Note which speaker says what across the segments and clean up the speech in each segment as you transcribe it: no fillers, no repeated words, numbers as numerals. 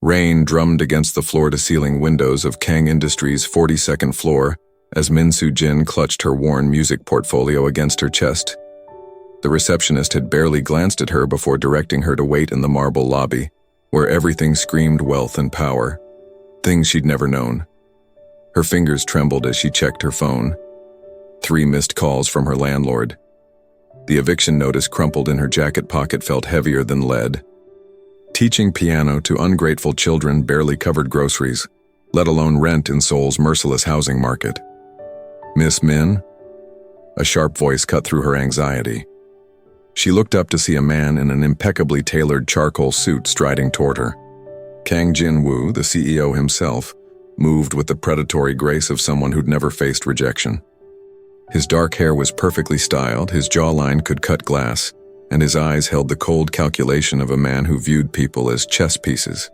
Speaker 1: Rain drummed against the floor-to-ceiling windows of Kang Industries' 42nd floor as Min Soo-jin clutched her worn music portfolio against her chest. The receptionist had barely glanced at her before directing her to wait in the marble lobby, where everything screamed wealth and power, things she'd never known. Her fingers trembled as she checked her phone. 3 missed calls from her landlord. The eviction notice crumpled in her jacket pocket felt heavier than lead. Teaching piano to ungrateful children barely covered groceries, let alone rent in Seoul's merciless housing market. "Miss Min?" A sharp voice cut through her anxiety. She looked up to see a man in an impeccably tailored charcoal suit striding toward her. Kang Jin-woo, the CEO himself, moved with the predatory grace of someone who'd never faced rejection. His dark hair was perfectly styled, his jawline could cut glass, and his eyes held the cold calculation of a man who viewed people as chess pieces.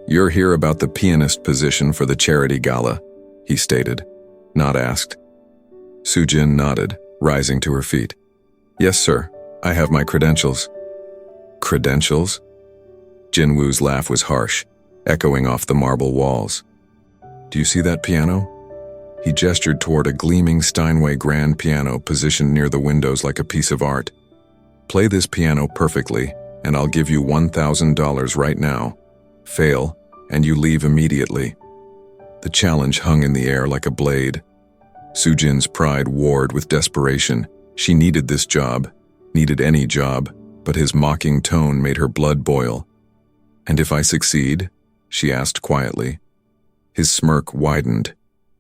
Speaker 1: "You're here about the pianist position for the charity gala," he stated, not asked. Soo-jin nodded, rising to her feet. "Yes, sir. I have my credentials." "Credentials?" Jin-woo's laugh was harsh, echoing off the marble walls. "Do you see that piano?" He gestured toward a gleaming Steinway grand piano positioned near the windows like a piece of art. "Play this piano perfectly, and I'll give you $1,000 right now. Fail, and you leave immediately." The challenge hung in the air like a blade. Soo-jin's pride warred with desperation. She needed this job, needed any job, but his mocking tone made her blood boil. "And if I succeed?" she asked quietly. His smirk widened.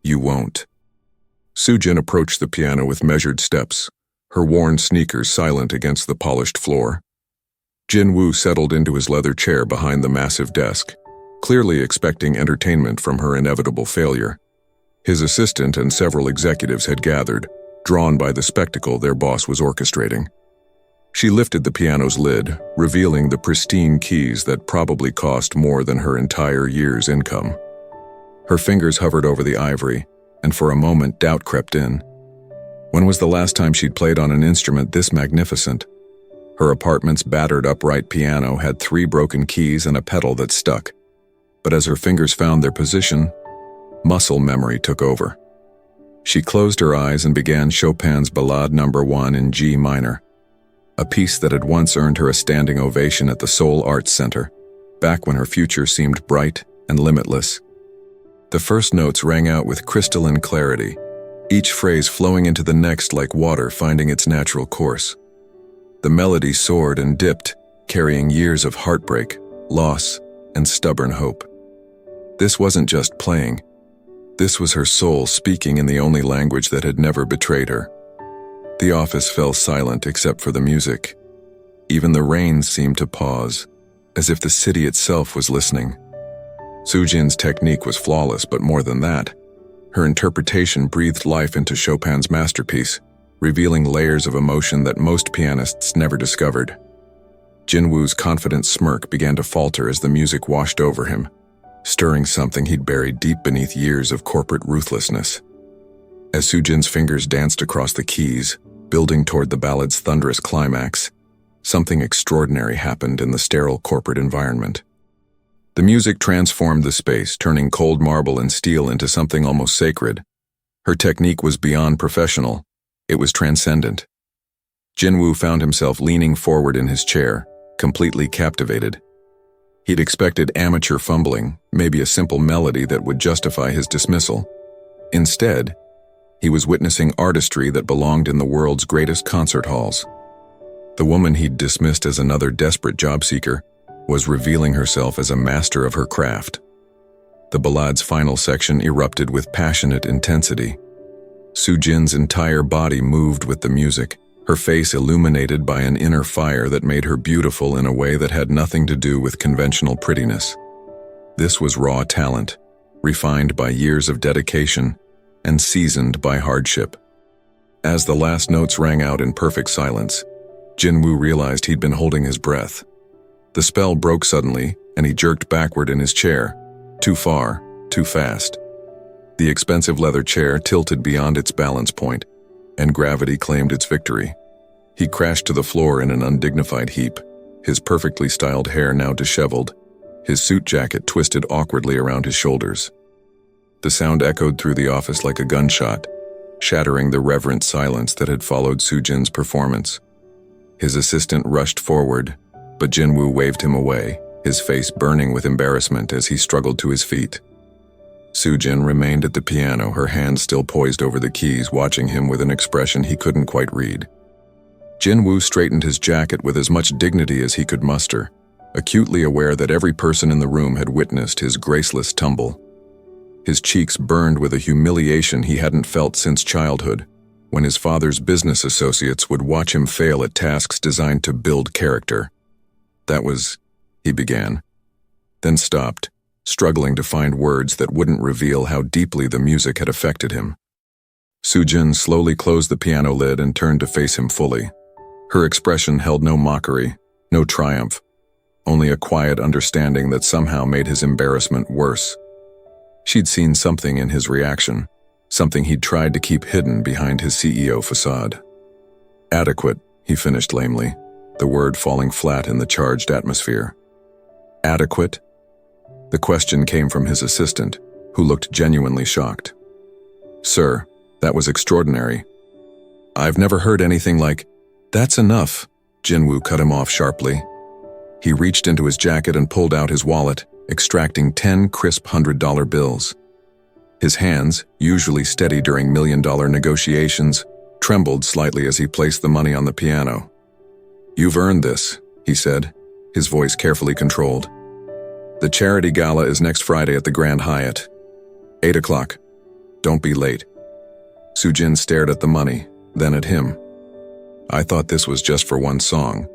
Speaker 1: "You won't." Soo-jin approached the piano with measured steps, her worn sneakers silent against the polished floor. Jin-woo settled into his leather chair behind the massive desk, clearly expecting entertainment from her inevitable failure. His assistant and several executives had gathered, drawn by the spectacle their boss was orchestrating. She lifted the piano's lid, revealing the pristine keys that probably cost more than her entire year's income. Her fingers hovered over the ivory, and for a moment doubt crept in. When was the last time she'd played on an instrument this magnificent? Her apartment's battered upright piano had 3 broken keys and a pedal that stuck. But as her fingers found their position, muscle memory took over. She closed her eyes and began Chopin's Ballade No. 1 in G minor, a piece that had once earned her a standing ovation at the Seoul Arts Center, back when her future seemed bright and limitless. The first notes rang out with crystalline clarity, each phrase flowing into the next like water finding its natural course. The melody soared and dipped, carrying years of heartbreak, loss, and stubborn hope. This wasn't just playing. This was her soul speaking in the only language that had never betrayed her. The office fell silent except for the music. Even the rain seemed to pause, as if the city itself was listening. Soo-jin's technique was flawless, but more than that, her interpretation breathed life into Chopin's masterpiece, revealing layers of emotion that most pianists never discovered. Jin-woo's confident smirk began to falter as the music washed over him, stirring something he'd buried deep beneath years of corporate ruthlessness. As Soo-jin's fingers danced across the keys, building toward the ballad's thunderous climax, something extraordinary happened in the sterile corporate environment. The music transformed the space, turning cold marble and steel into something almost sacred. Her technique was beyond professional. It was transcendent. Jin-woo found himself leaning forward in his chair, completely captivated. He'd expected amateur fumbling, maybe a simple melody that would justify his dismissal. Instead, he was witnessing artistry that belonged in the world's greatest concert halls. The woman he'd dismissed as another desperate job seeker was revealing herself as a master of her craft. The ballade's final section erupted with passionate intensity. Soo-jin's entire body moved with the music, her face illuminated by an inner fire that made her beautiful in a way that had nothing to do with conventional prettiness. This was raw talent, refined by years of dedication and seasoned by hardship. As the last notes rang out in perfect silence, Jin-woo realized he'd been holding his breath. The spell broke suddenly, and he jerked backward in his chair. Too far, too fast. The expensive leather chair tilted beyond its balance point, and gravity claimed its victory. He crashed to the floor in an undignified heap, his perfectly styled hair now disheveled, his suit jacket twisted awkwardly around his shoulders. The sound echoed through the office like a gunshot, shattering the reverent silence that had followed Soo-jin's performance. His assistant rushed forward, but Jin-woo waved him away, his face burning with embarrassment as he struggled to his feet. Soo-jin remained at the piano, her hands still poised over the keys, watching him with an expression he couldn't quite read. Jin-woo straightened his jacket with as much dignity as he could muster, acutely aware that every person in the room had witnessed his graceless tumble. His cheeks burned with a humiliation he hadn't felt since childhood, when his father's business associates would watch him fail at tasks designed to build character. "That was," he began, then stopped, struggling to find words that wouldn't reveal how deeply the music had affected him. Soo-jin slowly closed the piano lid and turned to face him fully. Her expression held no mockery, no triumph, only a quiet understanding that somehow made his embarrassment worse. She'd seen something in his reaction, something he'd tried to keep hidden behind his CEO facade. "Adequate," he finished lamely, the word falling flat in the charged atmosphere. "Adequate?" The question came from his assistant, who looked genuinely shocked. "Sir, that was extraordinary. I've never heard anything like—" "That's enough," Jin-woo cut him off sharply. He reached into his jacket and pulled out his wallet, extracting 10 crisp $100 bills. His hands, usually steady during million-dollar negotiations, trembled slightly as he placed the money on the piano. "You've earned this," he said, his voice carefully controlled. "The charity gala is next Friday at the Grand Hyatt. 8 o'clock. Don't be late." Soo-jin stared at the money, then at him. "I thought this was just for one song.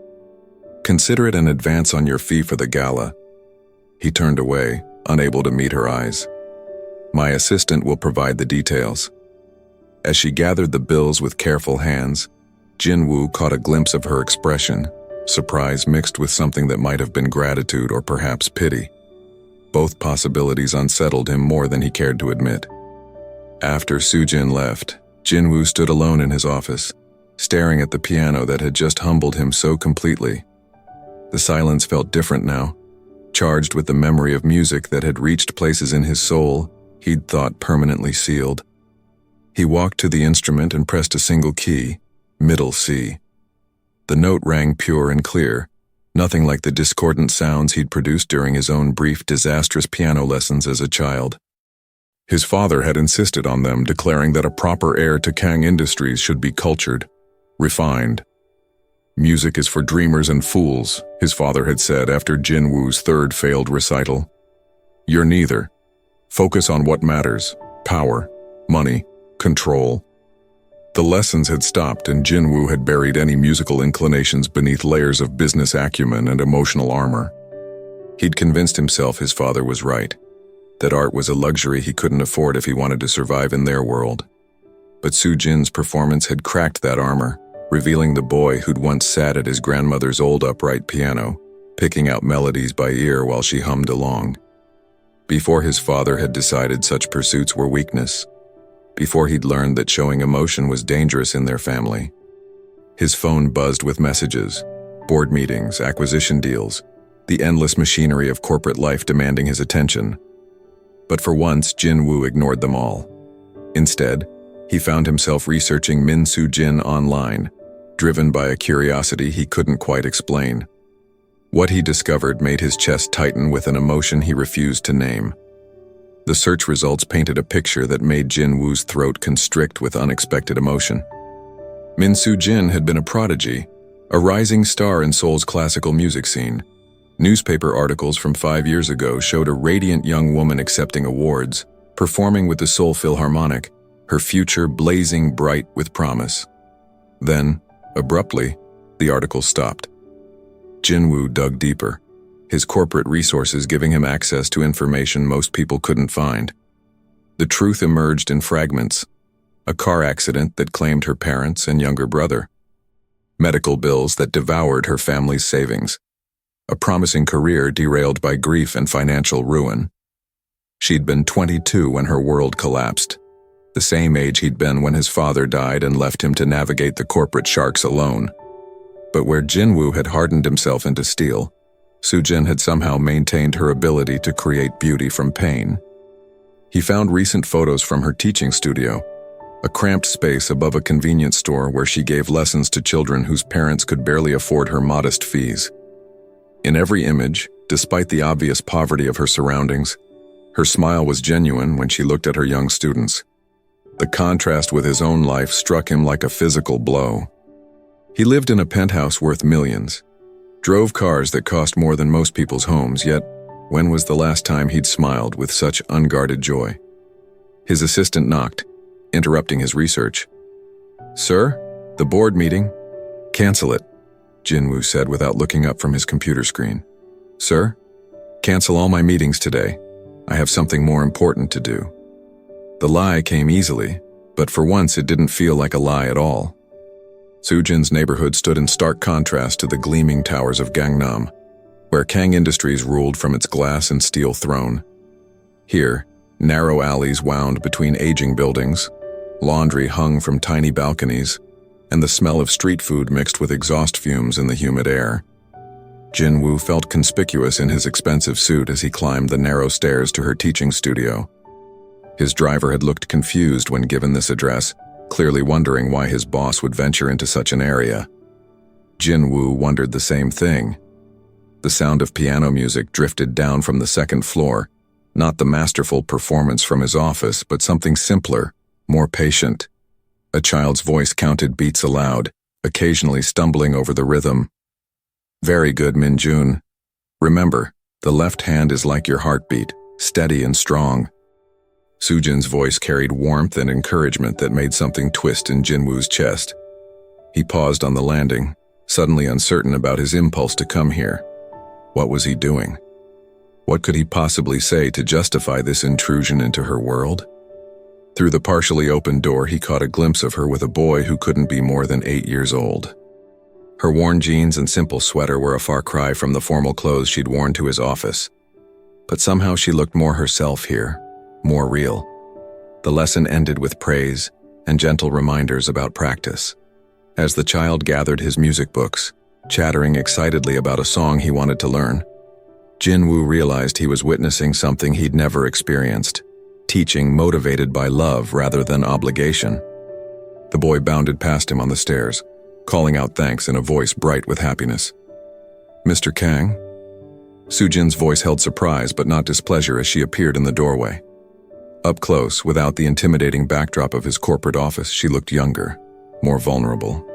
Speaker 1: Consider it an advance on your fee for the gala." He turned away, unable to meet her eyes. "My assistant will provide the details." As she gathered the bills with careful hands, Jin-woo caught a glimpse of her expression, surprise mixed with something that might have been gratitude or perhaps pity. Both possibilities unsettled him more than he cared to admit. After Soo-jin left, Jin-woo stood alone in his office, staring at the piano that had just humbled him so completely. The silence felt different now, charged with the memory of music that had reached places in his soul he'd thought permanently sealed. He walked to the instrument and pressed a single key, middle C. The note rang pure and clear, nothing like the discordant sounds he'd produced during his own brief, disastrous piano lessons as a child. His father had insisted on them, declaring that a proper heir to Kang Industries should be cultured, refined. "Music is for dreamers and fools," his father had said after Jin-woo's third failed recital. "You're neither. Focus on what matters: power, money, control." The lessons had stopped and Jin-woo had buried any musical inclinations beneath layers of business acumen and emotional armor. He'd convinced himself his father was right, that art was a luxury he couldn't afford if he wanted to survive in their world. But Soo-jin's performance had cracked that armor, revealing the boy who'd once sat at his grandmother's old upright piano, picking out melodies by ear while she hummed along. Before his father had decided such pursuits were weakness, before he'd learned that showing emotion was dangerous in their family. His phone buzzed with messages, board meetings, acquisition deals, the endless machinery of corporate life demanding his attention. But for once, Jin-woo ignored them all. Instead, he found himself researching Min Soo-jin online, driven by a curiosity he couldn't quite explain. What he discovered made his chest tighten with an emotion he refused to name. The search results painted a picture that made Jin-woo's throat constrict with unexpected emotion. Min Soo-jin had been a prodigy, a rising star in Seoul's classical music scene. Newspaper articles from 5 years ago showed a radiant young woman accepting awards, performing with the Seoul Philharmonic, her future blazing bright with promise. Then, abruptly, the article stopped. Jin-woo dug deeper, his corporate resources giving him access to information most people couldn't find. The truth emerged in fragments: a car accident that claimed her parents and younger brother, medical bills that devoured her family's savings, a promising career derailed by grief and financial ruin. She'd been 22 when her world collapsed, the same age he'd been when his father died and left him to navigate the corporate sharks alone. But where Jin-woo had hardened himself into steel, Sujin had somehow maintained her ability to create beauty from pain. He found recent photos from her teaching studio, a cramped space above a convenience store where she gave lessons to children whose parents could barely afford her modest fees. In every image, despite the obvious poverty of her surroundings, her smile was genuine when she looked at her young students. The contrast with his own life struck him like a physical blow. He lived in a penthouse worth millions, drove cars that cost more than most people's homes, yet when was the last time he'd smiled with such unguarded joy? His assistant knocked, interrupting his research. "Sir, the board meeting." "Cancel it," Jinwoo said without looking up from his computer screen. "Sir, cancel all my meetings today. I have something more important to do." The lie came easily, but for once it didn't feel like a lie at all. Sujin's neighborhood stood in stark contrast to the gleaming towers of Gangnam, where Kang Industries ruled from its glass and steel throne. Here, narrow alleys wound between aging buildings, laundry hung from tiny balconies, and the smell of street food mixed with exhaust fumes in the humid air. Jinwoo felt conspicuous in his expensive suit as he climbed the narrow stairs to her teaching studio. His driver had looked confused when given this address, clearly wondering why his boss would venture into such an area. Jinwoo wondered the same thing. The sound of piano music drifted down from the second floor, not the masterful performance from his office, but something simpler, more patient. A child's voice counted beats aloud, occasionally stumbling over the rhythm. "Very good, Minjun. Remember, the left hand is like your heartbeat, steady and strong." Sujin's voice carried warmth and encouragement that made something twist in Jinwoo's chest. He paused on the landing, suddenly uncertain about his impulse to come here. What was he doing? What could he possibly say to justify this intrusion into her world? Through the partially open door, he caught a glimpse of her with a boy who couldn't be more than 8 years old. Her worn jeans and simple sweater were a far cry from the formal clothes she'd worn to his office. But somehow she looked more herself here, more real. The lesson ended with praise and gentle reminders about practice. As the child gathered his music books, chattering excitedly about a song he wanted to learn, Jinwoo realized he was witnessing something he'd never experienced, teaching motivated by love rather than obligation. The boy bounded past him on the stairs, calling out thanks in a voice bright with happiness. "Mr. Kang?" Sujin's voice held surprise but not displeasure as she appeared in the doorway. Up close, without the intimidating backdrop of his corporate office, she looked younger, more vulnerable.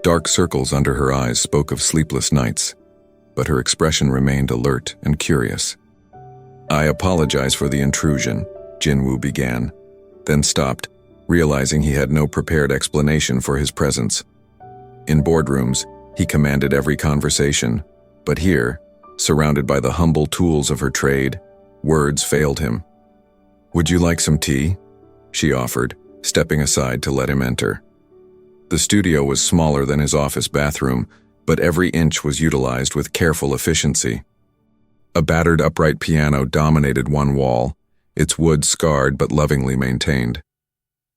Speaker 1: Dark circles under her eyes spoke of sleepless nights, but her expression remained alert and curious. "I apologize for the intrusion," Jinwoo began, then stopped, realizing he had no prepared explanation for his presence. In boardrooms, he commanded every conversation, but here, surrounded by the humble tools of her trade, words failed him. "Would you like some tea?" she offered, stepping aside to let him enter. The studio was smaller than his office bathroom, but every inch was utilized with careful efficiency. A battered upright piano dominated one wall, its wood scarred but lovingly maintained.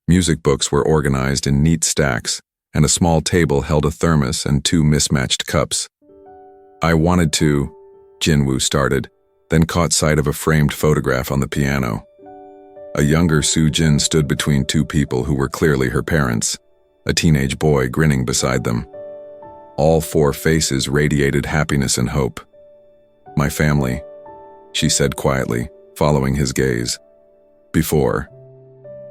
Speaker 1: Music books were organized in neat stacks, and a small table held a thermos and 2 mismatched cups. "I wanted to," Jinwoo started, then caught sight of a framed photograph on the piano. A younger Sujin stood between 2 people who were clearly her parents, a teenage boy grinning beside them. All 4 faces radiated happiness and hope. "My family," she said quietly, following his gaze. "Before."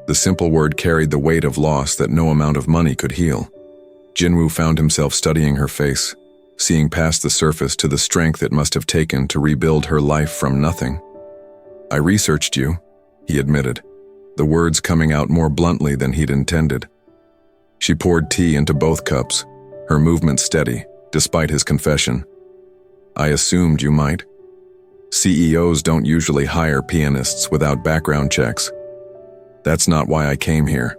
Speaker 1: The simple word carried the weight of loss that no amount of money could heal. Jinwoo found himself studying her face, seeing past the surface to the strength it must have taken to rebuild her life from nothing. "I researched you," he admitted, the words coming out more bluntly than he'd intended. She poured tea into both cups, her movement steady, despite his confession. "I assumed you might. CEOs don't usually hire pianists without background checks. That's not why I came here."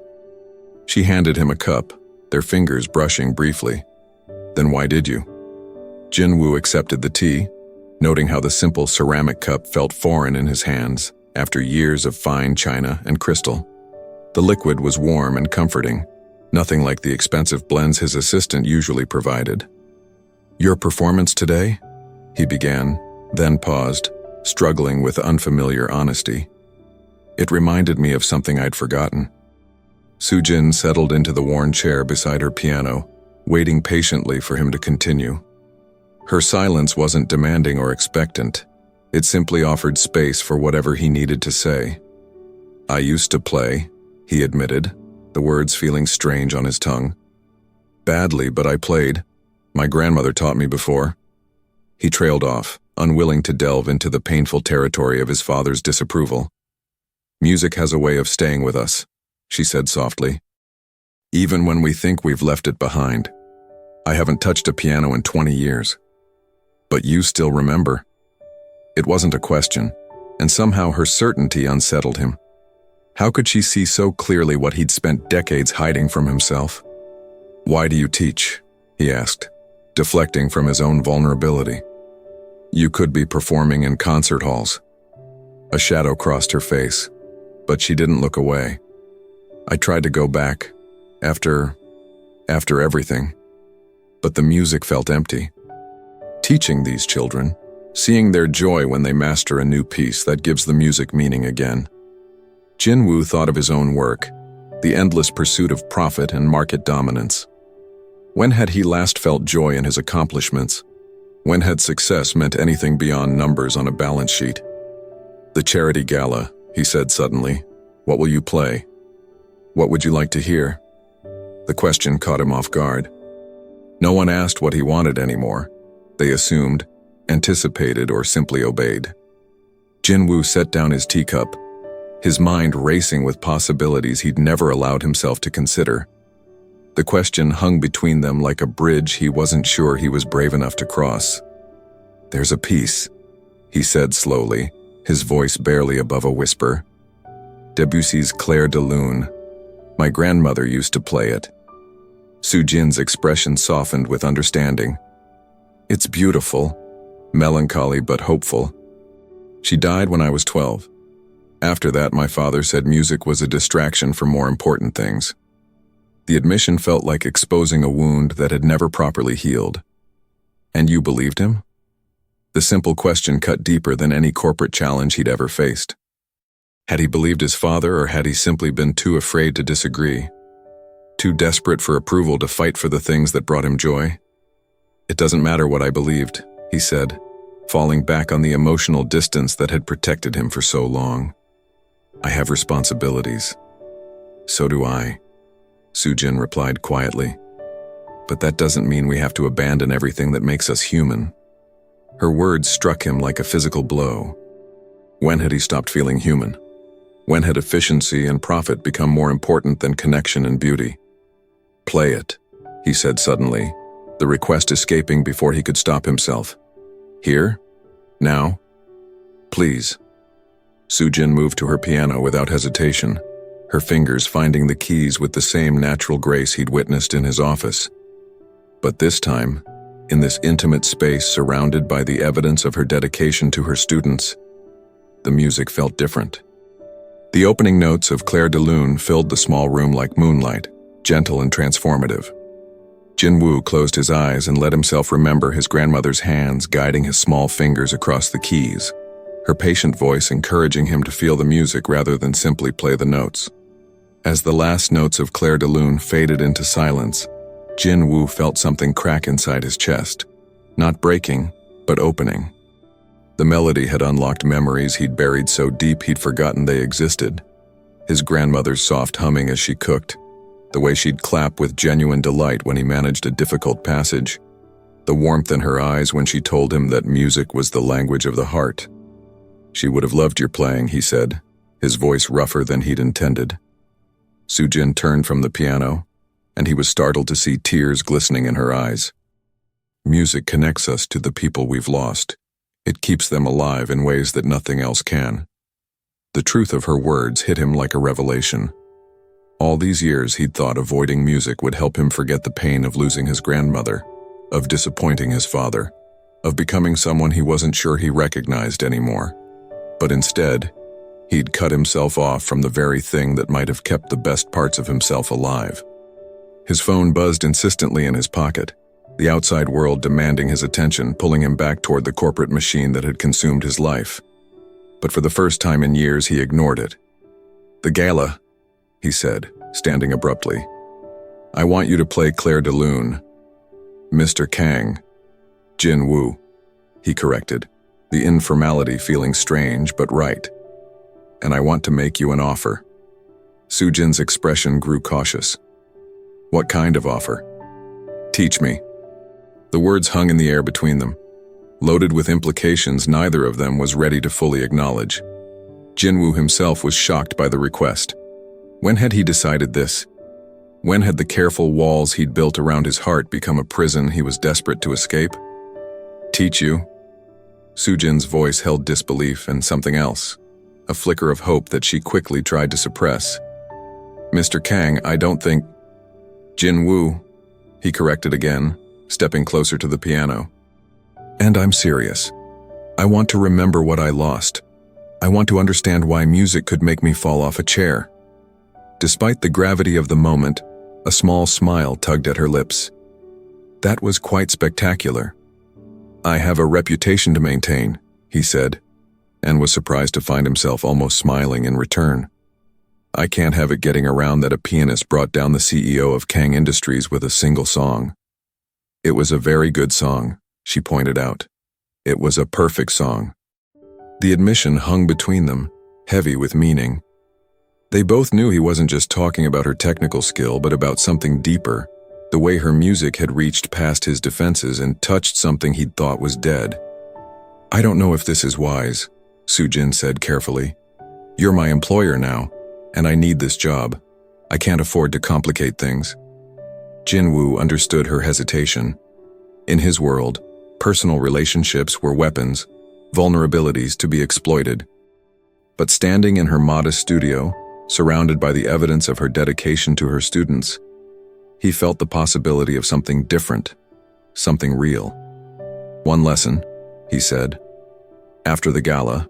Speaker 1: She handed him a cup, their fingers brushing briefly. "Then why did you?" Jinwoo accepted the tea, noting how the simple ceramic cup felt foreign in his hands after years of fine china and crystal. The liquid was warm and comforting, nothing like the expensive blends his assistant usually provided. "Your performance today?" he began, then paused, struggling with unfamiliar honesty. It reminded me of something I'd forgotten. Sujin settled into the worn chair beside her piano, waiting patiently for him to continue. Her silence wasn't demanding or expectant. It simply offered space for whatever he needed to say. "I used to play," he admitted, the words feeling strange on his tongue. "Badly, but I played. My grandmother taught me before." He trailed off, unwilling to delve into the painful territory of his father's disapproval. "Music has a way of staying with us," she said softly. "Even when we think we've left it behind. I haven't touched a piano in 20 years. But you still remember." It wasn't a question, and somehow her certainty unsettled him. How could she see so clearly what he'd spent decades hiding from himself? "Why do you teach?" he asked, deflecting from his own vulnerability. "You could be performing in concert halls." A shadow crossed her face, but she didn't look away. "I tried to go back, after everything, but the music felt empty. Teaching these children, seeing their joy when they master a new piece, that gives the music meaning again." Jinwoo thought of his own work, the endless pursuit of profit and market dominance. When had he last felt joy in his accomplishments? When had success meant anything beyond numbers on a balance sheet? "The charity gala," he said suddenly. "What will you play? What would you like to hear?" The question caught him off guard. No one asked what he wanted anymore. They assumed, anticipated, or simply obeyed. Jinwoo set down his teacup, his mind racing with possibilities he'd never allowed himself to consider. The question hung between them like a bridge he wasn't sure he was brave enough to cross. "There's a piece," he said slowly, his voice barely above a whisper. "Debussy's Clair de Lune. My grandmother used to play it." Sujin's expression softened with understanding. "It's beautiful, melancholy but hopeful. She died when I was 12. After that, my father said music was a distraction from more important things." The admission felt like exposing a wound that had never properly healed. "And you believed him?" The simple question cut deeper than any corporate challenge he'd ever faced. Had he believed his father, or had he simply been too afraid to disagree? Too desperate for approval to fight for the things that brought him joy? "It doesn't matter what I believed," he said, falling back on the emotional distance that had protected him for so long. "I have responsibilities." "So do I," Sujin replied quietly. "But that doesn't mean we have to abandon everything that makes us human." Her words struck him like a physical blow. When had he stopped feeling human? When had efficiency and profit become more important than connection and beauty? "Play it," he said suddenly, the request escaping before he could stop himself. "Here? Now? Please." Sujin moved to her piano without hesitation, her fingers finding the keys with the same natural grace he'd witnessed in his office. But this time, in this intimate space surrounded by the evidence of her dedication to her students, the music felt different. The opening notes of Clair de Lune filled the small room like moonlight, gentle and transformative. Jinwoo closed his eyes and let himself remember his grandmother's hands guiding his small fingers across the keys, her patient voice encouraging him to feel the music rather than simply play the notes. As the last notes of Clair de Lune faded into silence, Jinwoo felt something crack inside his chest, not breaking, but opening. The melody had unlocked memories he'd buried so deep he'd forgotten they existed. His grandmother's soft humming as she cooked, the way she'd clap with genuine delight when he managed a difficult passage, the warmth in her eyes when she told him that music was the language of the heart. "She would have loved your playing," he said, his voice rougher than he'd intended. Sujin turned from the piano, and he was startled to see tears glistening in her eyes. Music connects us to the people we've lost. It keeps them alive in ways that nothing else can. The truth of her words hit him like a revelation. All these years he'd thought avoiding music would help him forget the pain of losing his grandmother, of disappointing his father, of becoming someone he wasn't sure he recognized anymore. But instead, he'd cut himself off from the very thing that might have kept the best parts of himself alive. His phone buzzed insistently in his pocket, the outside world demanding his attention, pulling him back toward the corporate machine that had consumed his life. But for the first time in years, he ignored it. "The gala," he said, standing abruptly. "I want you to play Claire de Lune." "Mr. Kang." "Jin Woo," he corrected, the informality feeling strange but right. "And I want to make you an offer." Soo-jin's expression grew cautious. "What kind of offer?" "Teach me." The words hung in the air between them, loaded with implications neither of them was ready to fully acknowledge. Jinwoo himself was shocked by the request. When had he decided this? When had the careful walls he'd built around his heart become a prison he was desperate to escape? "Teach you?" Soo-jin's voice held disbelief and something else, a flicker of hope that she quickly tried to suppress. "Mr. Kang, I don't think—" "Jinwoo," he corrected again, stepping closer to the piano. "And I'm serious. I want to remember what I lost. I want to understand why music could make me fall off a chair." Despite the gravity of the moment, a small smile tugged at her lips. "That was quite spectacular." "I have a reputation to maintain," he said, and was surprised to find himself almost smiling in return. "I can't have it getting around that a pianist brought down the CEO of Kang Industries with a single song." "It was a very good song," she pointed out. "It was a perfect song." The admission hung between them, heavy with meaning. They both knew he wasn't just talking about her technical skill, but about something deeper, the way her music had reached past his defenses and touched something he'd thought was dead. "I don't know if this is wise," Soo-jin said carefully. "You're my employer now, and I need this job. I can't afford to complicate things." Jinwoo understood her hesitation. In his world, personal relationships were weapons, vulnerabilities to be exploited. But standing in her modest studio, surrounded by the evidence of her dedication to her students, he felt the possibility of something different, something real. "One lesson," he said. "After the gala,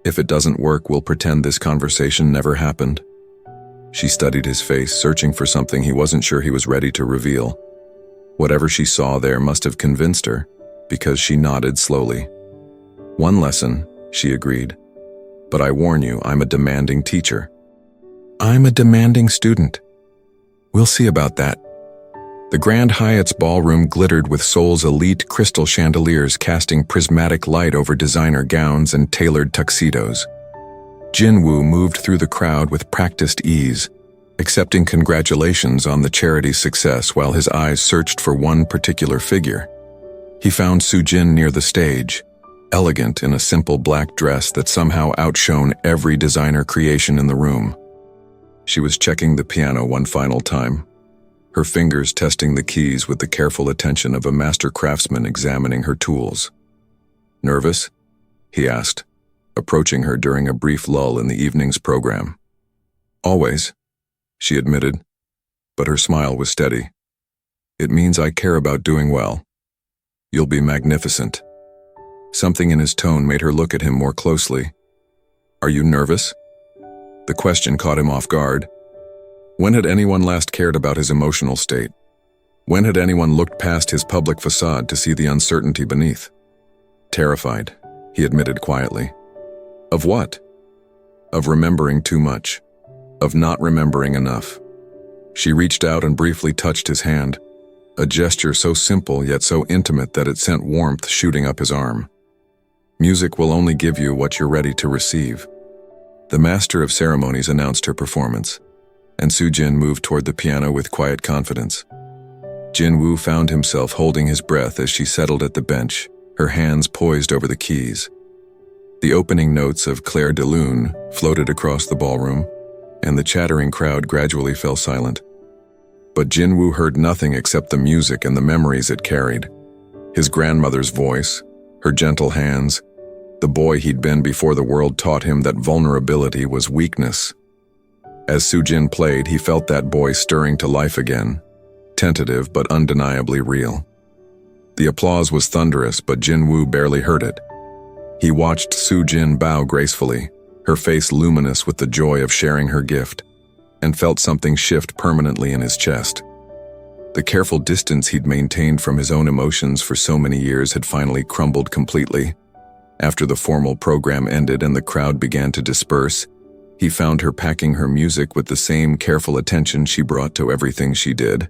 Speaker 1: if it doesn't work, we'll pretend this conversation never happened." She studied his face, searching for something he wasn't sure he was ready to reveal. Whatever she saw there must have convinced her, because she nodded slowly. "One lesson," she agreed. "But I warn you, I'm a demanding teacher." "I'm a demanding student." "We'll see about that." The Grand Hyatt's ballroom glittered with Seoul's elite crystal chandeliers casting prismatic light over designer gowns and tailored tuxedos. Jinwoo moved through the crowd with practiced ease, accepting congratulations on the charity's success while his eyes searched for one particular figure. He found Soo-jin near the stage, elegant in a simple black dress that somehow outshone every designer creation in the room. She was checking the piano one final time, her fingers testing the keys with the careful attention of a master craftsman examining her tools. "Nervous?" he asked, approaching her during a brief lull in the evening's program. "Always," she admitted, but her smile was steady. "It means I care about doing well. You'll be magnificent." Something in his tone made her look at him more closely. "Are you nervous?" The question caught him off guard. When had anyone last cared about his emotional state? When had anyone looked past his public facade to see the uncertainty beneath? "Terrified," he admitted quietly. "Of what?" "Of remembering too much. Of not remembering enough." She reached out and briefly touched his hand, a gesture so simple yet so intimate that it sent warmth shooting up his arm. "Music will only give you what you're ready to receive." The master of ceremonies announced her performance, and Soo-jin moved toward the piano with quiet confidence. Jinwoo found himself holding his breath as she settled at the bench, her hands poised over the keys. The opening notes of Claire de Lune floated across the ballroom, and the chattering crowd gradually fell silent. But Jinwoo heard nothing except the music and the memories it carried. His grandmother's voice, her gentle hands, the boy he'd been before the world taught him that vulnerability was weakness. As Soo-jin played, he felt that boy stirring to life again, tentative but undeniably real. The applause was thunderous, but Jinwoo barely heard it. He watched Soo-jin bow gracefully, her face luminous with the joy of sharing her gift, and felt something shift permanently in his chest. The careful distance he'd maintained from his own emotions for so many years had finally crumbled completely. After the formal program ended and the crowd began to disperse, he found her packing her music with the same careful attention she brought to everything she did.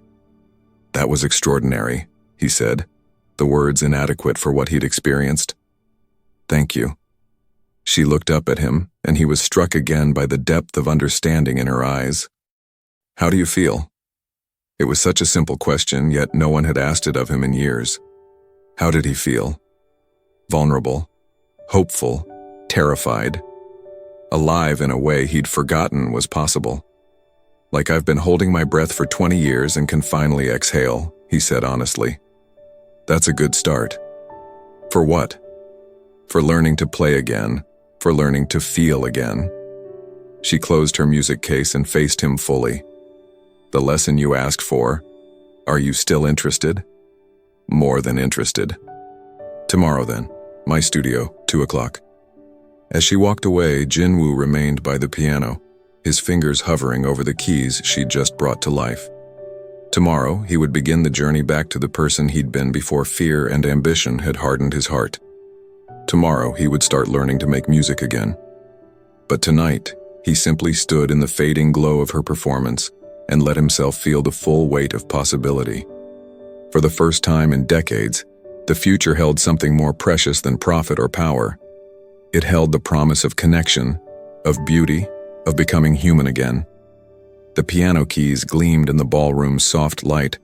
Speaker 1: "That was extraordinary," he said, the words inadequate for what he'd experienced. "Thank you." She looked up at him, and he was struck again by the depth of understanding in her eyes. "How do you feel?" It was such a simple question, yet no one had asked it of him in years. How did he feel? Vulnerable, hopeful, terrified, alive in a way he'd forgotten was possible. "Like I've been holding my breath for 20 years and can finally exhale," he said honestly. "That's a good start." "For what?" "For learning to play again, for learning to feel again." She closed her music case and faced him fully. "The lesson you asked for, are you still interested?" "More than interested." "Tomorrow then, my studio, 2 o'clock. As she walked away, Jinwoo remained by the piano, his fingers hovering over the keys she'd just brought to life. Tomorrow, he would begin the journey back to the person he'd been before fear and ambition had hardened his heart. Tomorrow, he would start learning to make music again. But tonight, he simply stood in the fading glow of her performance and let himself feel the full weight of possibility. For the first time in decades, the future held something more precious than profit or power. It held the promise of connection, of beauty, of becoming human again. The piano keys gleamed in the ballroom's soft light,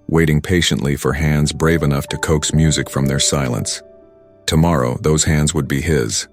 Speaker 1: waiting patiently for hands brave enough to coax music from their silence. Tomorrow, those hands would be his,